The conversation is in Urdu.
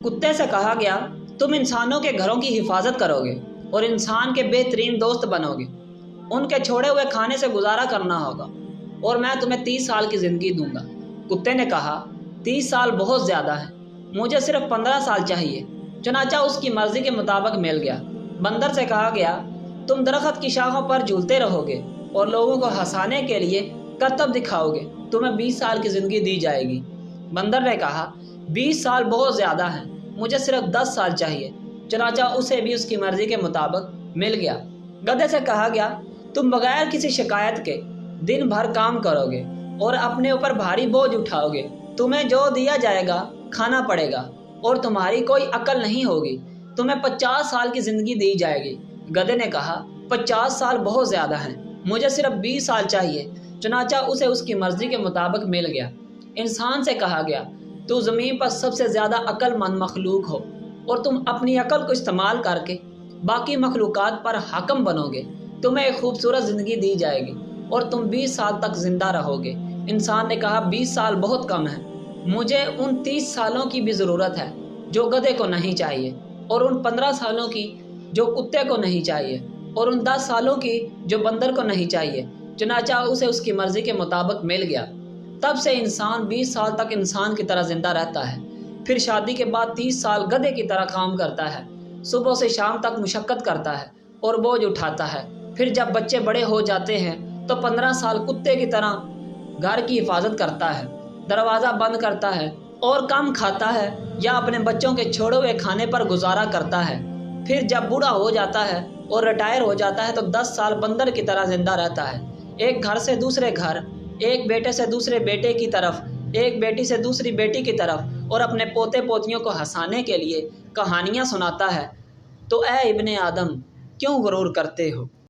کتے سے کہا گیا تم انسانوں کے گھروں کی حفاظت کرو گے اور انسان کے بہترین دوست بنو گے، ان کے چھوڑے ہوئے کھانے سے گزارا کرنا ہوگا اور میں تمہیں 30 سال کی زندگی دوں گا۔ کتے نے کہا 30 سال بہت زیادہ ہیں، مجھے صرف 15 سال چاہیے۔ چنانچہ اس کی مرضی کے مطابق مل گیا۔ بندر سے کہا گیا تم درخت کی شاخوں پر جھولتے رہو گے اور لوگوں کو ہنسانے کے لیے کرتب دکھاؤ گے، تمہیں 20 سال کی زندگی دی جائے گی۔ بندر نے کہا 20 سال بہت زیادہ ہیں، مجھے صرف 10 سال چاہیے۔ چنانچہ اسے بھی اس کی مرضی کے مطابق مل گیا۔ گدھے سے کہا گیا تم بغیر کسی شکایت کے دن بھر کام کرو گے اور اپنے اوپر بھاری بوجھ اٹھاؤ گے، تمہیں جو دیا جائے گا کھانا پڑے گا اور تمہاری کوئی عقل نہیں ہوگی، تمہیں 50 سال کی زندگی دی جائے گی۔ گدھے نے کہا 50 سال بہت زیادہ ہیں، مجھے صرف 20 سال چاہیے۔ چنانچہ اسے اس کی مرضی کے مطابق مل گیا۔ انسان سے کہا گیا تو زمین پر سب سے زیادہ عقل مند مخلوق ہو اور تم اپنی عقل کو استعمال کر کے باقی مخلوقات پر حاکم بنو گے، تمہیں ایک خوبصورت زندگی دی جائے گی اور تم 20 سال تک زندہ رہو گے۔ انسان نے کہا 20 سال بہت کم ہیں، مجھے ان 30 سالوں کی بھی ضرورت ہے جو گدھے کو نہیں چاہیے، اور ان 15 سالوں کی جو کتے کو نہیں چاہیے، اور ان 10 سالوں کی جو بندر کو نہیں چاہیے۔ چنانچہ اسے اس کی مرضی کے مطابق مل گیا۔ تب سے انسان 20 سال تک انسان کی طرح زندہ رہتا ہے، پھر شادی کے بعد 30 سال گدھے کی طرح کام کرتا ہے، صبح سے شام تک مشقت کرتا ہے اور بوجھ اٹھاتا ہے۔ پھر جب بچے بڑے ہو جاتے ہیں تو 15 سال کتے کی طرح گھر کی حفاظت کرتا ہے، دروازہ بند کرتا ہے اور کم کھاتا ہے یا اپنے بچوں کے چھوڑے ہوئے کھانے پر گزارا کرتا ہے۔ پھر جب بوڑھا ہو جاتا ہے اور ریٹائر ہو جاتا ہے تو 10 سال بندر کی طرح زندہ رہتا ہے، ایک گھر سے دوسرے گھر، ایک بیٹے سے دوسرے بیٹے کی طرف، ایک بیٹی سے دوسری بیٹی کی طرف، اور اپنے پوتے پوتیوں کو ہنسانے کے لیے کہانیاں سناتا ہے۔ تو اے ابن آدم، کیوں غرور کرتے ہو؟